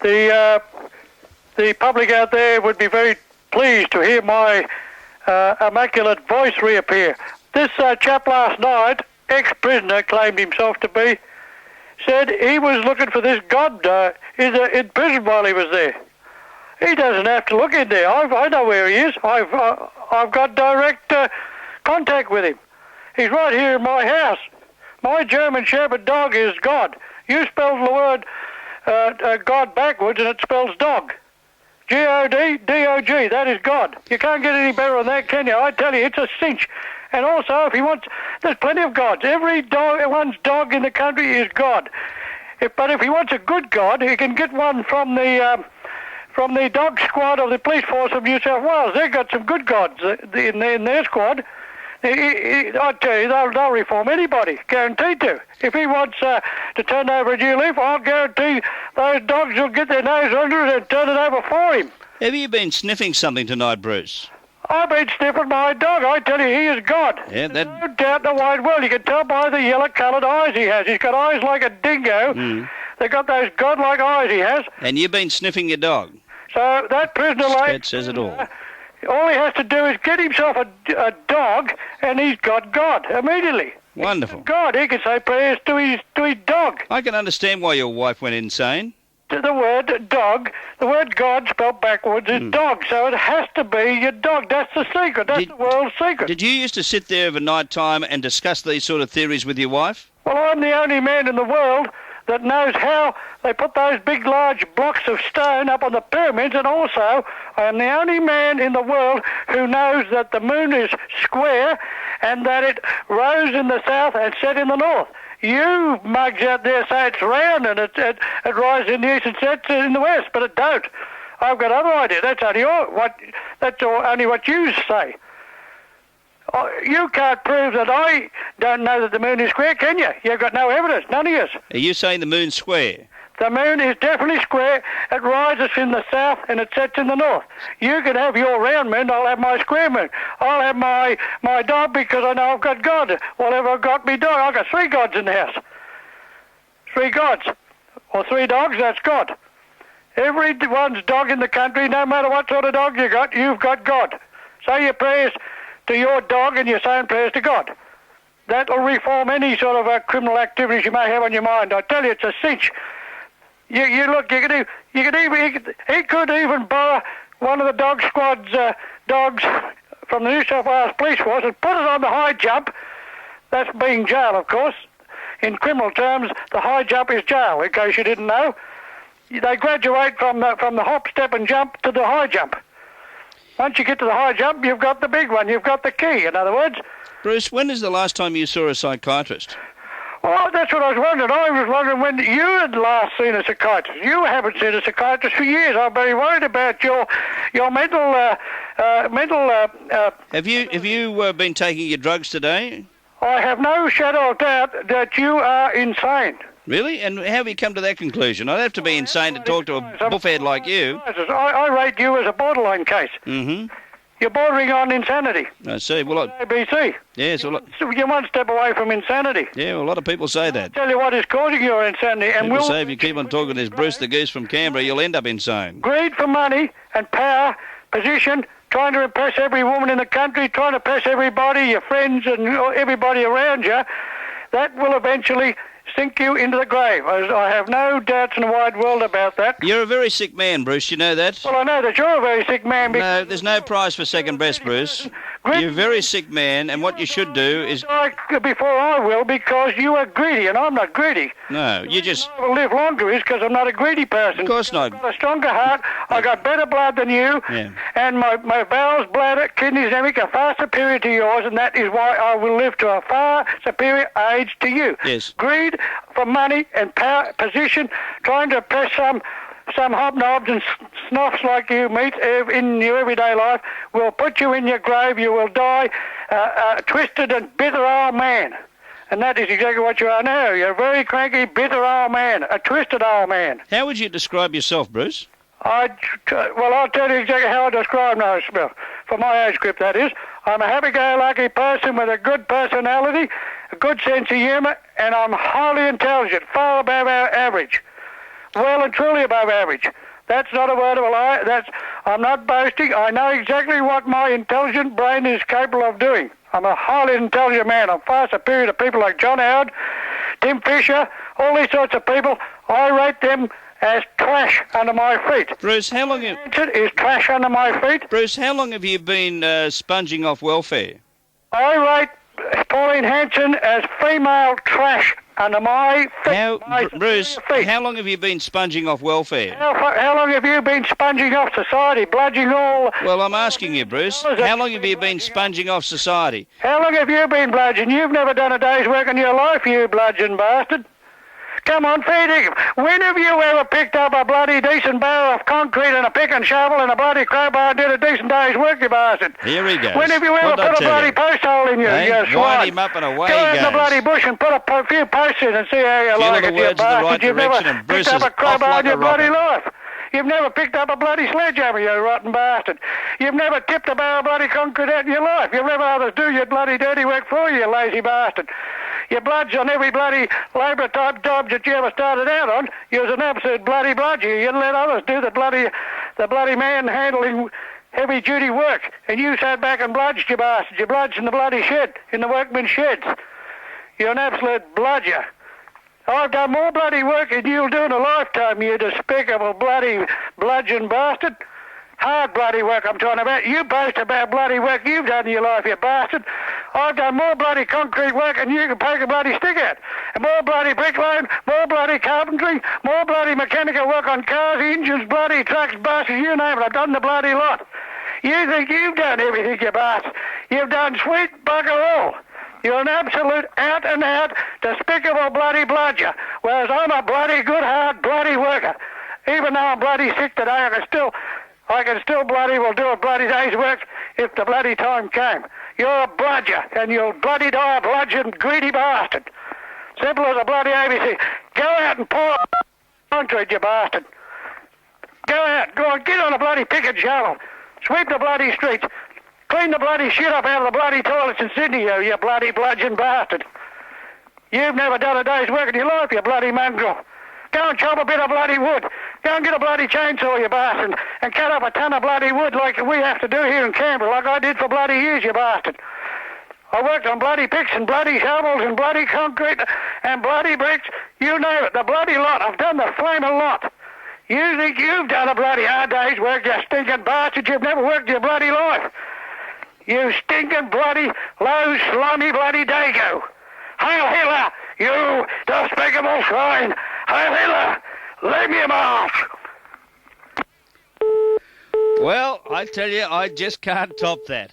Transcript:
the public out there would be very pleased to hear my immaculate voice reappear. This chap last night, ex-prisoner claimed himself to be, said he was looking for this God in prison while he was there. He doesn't have to look in there. I know where he is. I've got direct contact with him. He's right here in my house. My German Shepherd dog is God. You spell the word God backwards and it spells dog. G-O-D-D-O-G. That is God. You can't get any better than that, can you? I tell you, it's a cinch. And also, if he wants, there's plenty of gods. One's dog in the country is God. But if he wants a good God, he can get one from the dog squad of the police force of New South Wales. They've got some good gods in their squad. I tell you, they'll reform anybody, guaranteed to. If he wants to turn over a new leaf, I'll guarantee those dogs will get their nose under it and turn it over for him. Have you been sniffing something tonight, Bruce? I've been sniffing my dog. I tell you, he is God. Yeah, There's no doubt in the wide world. You can tell by the yellow-coloured eyes he has. He's got eyes like a dingo. They've got those God-like eyes he has. And you've been sniffing your dog? So that prisoner... That says it all. All he has to do is get himself a dog, and he's got God immediately. Wonderful. God, he can say prayers to his dog. I can understand why your wife went insane. The word dog, the word God spelled backwards is dog, so it has to be your dog. That's the secret. That's the world's secret. Did you used to sit there of a night time and discuss these sort of theories with your wife? Well, I'm the only man in the world that knows how they put those big, large blocks of stone up on the pyramids, and also I am the only man in the world who knows that the moon is square and that it rose in the south and set in the north. You mugs out there say it's round and it rises in the east and sets in the west, but it don't. I've got other ideas. That's only only what you say. You can't prove that I don't know that the moon is square, can you? You've got no evidence, none of you. Are you saying the moon's square? The moon is definitely square. It rises in the south and it sets in the north. You can have your round moon, I'll have my square moon. I'll have my dog because I know I've got God. Whatever I've got me dog, I've got 3 gods in the house. 3 gods. Or 3 dogs, that's God. Everyone's dog in the country, no matter what sort of dog you got, you've got God. Say your prayers to your dog and you're saying prayers to God. That'll reform any sort of criminal activities you may have on your mind. I tell you, it's a cinch. You look, he could even borrow one of the dog squad's dogs from the New South Wales Police Force and put it on the high jump. That's being jail, of course. In criminal terms, the high jump is jail, in case you didn't know. They graduate from the hop, step and jump to the high jump. Once you get to the high jump, you've got the big one. You've got the key, in other words. Bruce, when is the last time you saw a psychiatrist? Well, that's what I was wondering. I was wondering when you had last seen a psychiatrist. You haven't seen a psychiatrist for years. I'm very worried about your mental... Have you been taking your drugs today? I have no shadow of doubt that you are insane. Really? And how have you come to that conclusion? I'd have to be insane to talk to a buffhead like you. I rate you as a borderline case. Mm-hmm. You're bordering on insanity. I see. Well, ABC. Yes. Well, you're one step away from insanity. Yeah, well, a lot of people say that. I'll tell you what is causing your insanity. And people say if you keep on talking to this Bruce the Goose from Canberra, you'll end up insane. Greed for money and power, position, trying to impress every woman in the country, trying to impress everybody, your friends and everybody around you, that will eventually sink you into the grave. I have no doubts in the wide world about that. You're a very sick man, Bruce. You know that? Well, I know that you're a very sick man. No, there's no prize for second best, Bruce. You're a very sick man, and what you should do is... Before I will, because you are greedy, and I'm not greedy. No, you just... I will live longer is because I'm not a greedy person. Of course not. I've got a stronger heart, I've got better blood than you, and my bowels, bladder, kidneys, and everything are far superior to yours, and that is why I will live to a far superior age to you. Yes. Greed for money and power, position, trying to impress some hobnobs and snoffs like you meet in your everyday life will put you in your grave. You will die a twisted and bitter old man. And that is exactly what you are now. You're a very cranky, bitter old man, a twisted old man. How would you describe yourself, Bruce? I'll tell you exactly how I describe myself. For my age group, that is. I'm a happy-go-lucky person with a good personality, a good sense of humour, and I'm highly intelligent, far above our average. well and truly above average. That's not a word of a lie. I'm not boasting. I know exactly what my intelligent brain is capable of doing. I'm a highly intelligent man. I'm far superior to people like John Howard, Tim Fisher, all these sorts of people. I rate them as trash under my feet. Bruce, how long have... is trash under my feet. Bruce, how long have you been sponging off welfare? I rate Pauline Hanson as female trash under my feet. Bruce, how long have you been sponging off welfare? How long have you been sponging off society, bludging all... Well, I'm asking you, Bruce, how long have you been sponging off society? How long have you been bludgeoning? You've never done a day's work in your life, you bludgeon bastard. Come on, fair dinkum. When have you ever picked up a bloody decent barrel of concrete and a pick and shovel and a bloody crowbar and did a decent day's work, you bastard? Here he goes. When have you ever put a bloody post hole in you, you swine? Wind him up and away he goes. Go out in the bloody bush and put a few posts in and see how you like it, you bastard. You've never picked up a crowbar in your bloody life. You've never picked up a bloody sledgehammer, you rotten bastard. You've never tipped a barrel of bloody concrete out in your life. You've never others do your bloody dirty work for you, you lazy bastard. You bludge on every bloody labour type job that you ever started out on. You was an absolute bloody bludger. You didn't let others do the bloody man handling heavy duty work. And you sat back and bludged, you bastard. You bludged in the bloody shed, in the workmen's sheds. You're an absolute bludger. I've done more bloody work than you'll do in a lifetime, you despicable bloody bludgeon bastard. Hard bloody work I'm talking about. You boast about bloody work you've done in your life, you bastard. I've done more bloody concrete work than you can poke a bloody stick at. And more bloody bricklaying, more bloody carpentry, more bloody mechanical work on cars, engines, bloody trucks, buses, you name it. I've done the bloody lot. You think you've done everything, you bastard. You've done sweet bugger all. You're an absolute out-and-out despicable bloody bludger, whereas I'm a bloody good, hard, bloody worker. Even though I'm bloody sick today, I can still bloody will do a bloody day's work if the bloody time came. You're a bludger, and you'll bloody die a bludgeon, greedy bastard. Simple as a bloody ABC. Go out and pour concrete, you bastard. Go out, go on, get on a bloody pick and shovel. Sweep the bloody streets. Clean the bloody shit up out of the bloody toilets in Sydney, you bloody bludgeon bastard. You've never done a day's work in your life, you bloody mongrel. Go and chop a bit of bloody wood. Go and get a bloody chainsaw, you bastard, and cut up a ton of bloody wood like we have to do here in Canberra, like I did for bloody years, you bastard. I worked on bloody picks and bloody shovels and bloody concrete and bloody bricks. You name it, the bloody lot. I've done the flaming lot. You think you've done a bloody hard day's work, you stinking bastard. You've never worked your bloody life. You stinking bloody, low, slimy bloody dago. Hail Hitler, you despicable swine. Hail Hitler, leave me a mark. Well, I tell you, I just can't top that.